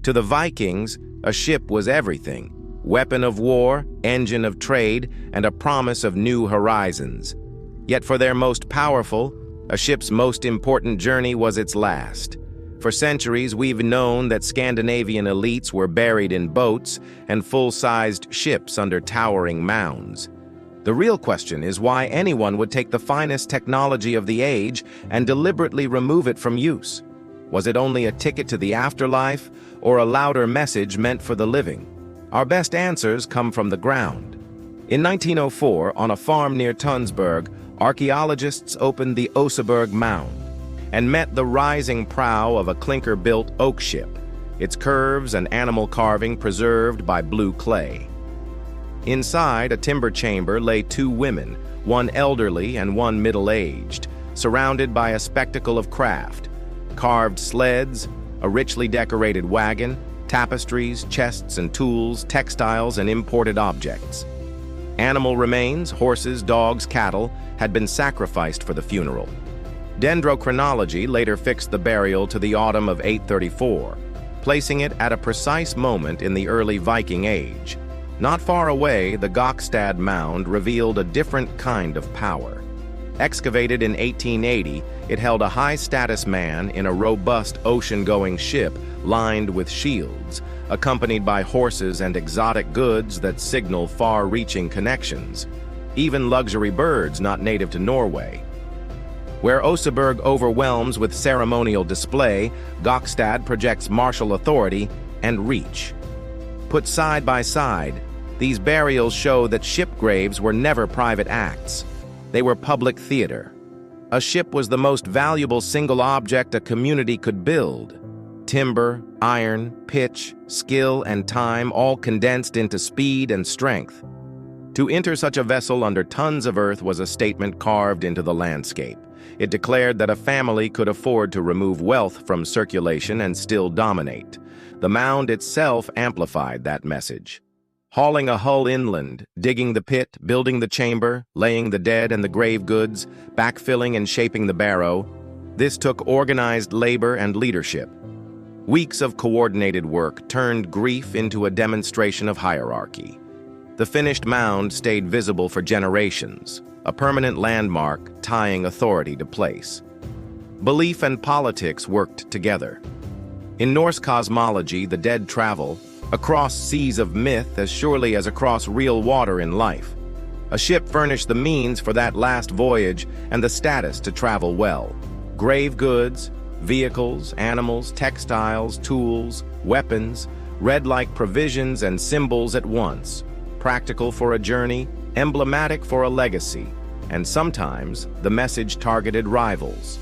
To the Vikings, a ship was everything: weapon of war, engine of trade, and a promise of new horizons. Yet for their most powerful, a ship's most important journey was its last. For centuries, we've known that Scandinavian elites were buried in boats and full-sized ships under towering mounds. The real question is why anyone would take the finest technology of the age and deliberately remove it from use. Was it only a ticket to the afterlife, or a louder message meant for the living? Our best answers come from the ground. In 1904, on a farm near Tunsberg, archaeologists opened the Oseberg mound and met the rising prow of a clinker-built oak ship, its curves and animal carving preserved by blue clay. Inside a timber chamber lay two women, one elderly and one middle-aged, surrounded by a spectacle of craft: carved sleds, a richly decorated wagon, tapestries, chests and tools, textiles and imported objects. Animal remains, horses, dogs, cattle, had been sacrificed for the funeral. Dendrochronology later fixed the burial to the autumn of 834, placing it at a precise moment in the early Viking Age. Not far away, the Gokstad mound revealed a different kind of power. Excavated in 1880, it held a high-status man in a robust ocean-going ship lined with shields, accompanied by horses and exotic goods that signal far-reaching connections. Even luxury birds not native to Norway. Where Oseberg overwhelms with ceremonial display, Gokstad projects martial authority and reach. Put side by side, these burials show that ship graves were never private acts. They were public theater. A ship was the most valuable single object a community could build. Timber, iron, pitch, skill, and time all condensed into speed and strength. To enter such a vessel under tons of earth was a statement carved into the landscape. It declared that a family could afford to remove wealth from circulation and still dominate. The mound itself amplified that message. Hauling a hull inland, digging the pit, building the chamber, laying the dead and the grave goods, backfilling and shaping the barrow, this took organized labor and leadership. Weeks of coordinated work turned grief into a demonstration of hierarchy. The finished mound stayed visible for generations, a permanent landmark tying authority to place. Belief and politics worked together. In Norse cosmology, the dead travel across seas of myth as surely as across real water in life. A ship furnished the means for that last voyage and the status to travel well. Grave goods, vehicles, animals, textiles, tools, weapons, read like provisions and symbols at once. Practical for a journey, emblematic for a legacy, and sometimes the message targeted rivals.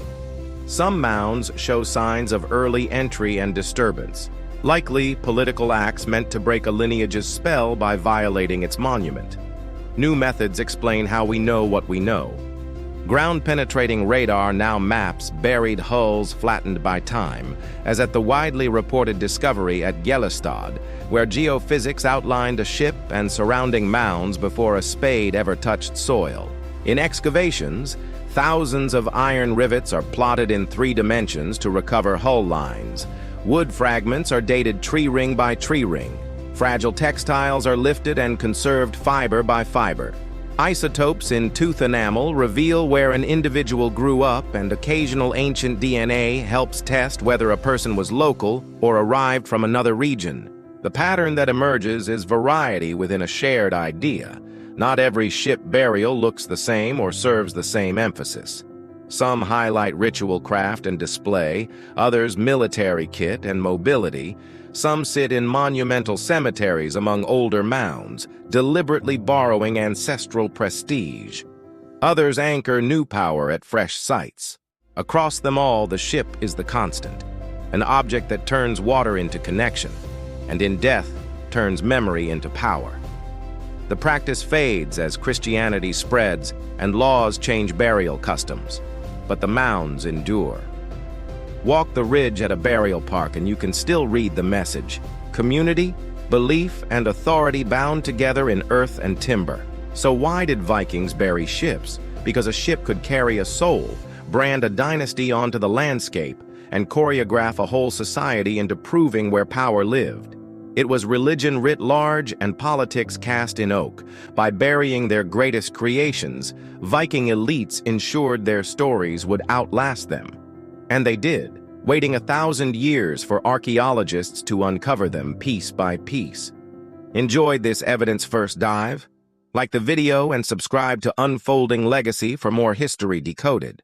Some mounds show signs of early entry and disturbance, likely political acts meant to break a lineage's spell by violating its monument. New methods explain how we know what we know. Ground-penetrating radar now maps buried hulls flattened by time, as at the widely reported discovery at Gjellestad, where geophysics outlined a ship and surrounding mounds before a spade ever touched soil. In excavations, thousands of iron rivets are plotted in 3 dimensions to recover hull lines. Wood fragments are dated tree ring by tree ring. Fragile textiles are lifted and conserved fiber by fiber. Isotopes in tooth enamel reveal where an individual grew up, and occasional ancient DNA helps test whether a person was local or arrived from another region. The pattern that emerges is variety within a shared idea. Not every ship burial looks the same or serves the same emphasis. Some highlight ritual craft and display, others military kit and mobility. Some sit in monumental cemeteries among older mounds, deliberately borrowing ancestral prestige. Others anchor new power at fresh sites. Across them all, the ship is the constant, an object that turns water into connection, and in death turns memory into power. The practice fades as Christianity spreads and laws change burial customs, but the mounds endure. Walk the ridge at a burial park and you can still read the message: community, belief, and authority bound together in earth and timber. So why did Vikings bury ships? Because a ship could carry a soul, brand a dynasty onto the landscape, and choreograph a whole society into proving where power lived. It was religion writ large and politics cast in oak. By burying their greatest creations, Viking elites ensured their stories would outlast them. And they did, waiting 1,000 years for archaeologists to uncover them piece by piece. Enjoyed this evidence first dive? Like the video and subscribe to Unfolding Legacy for more history decoded.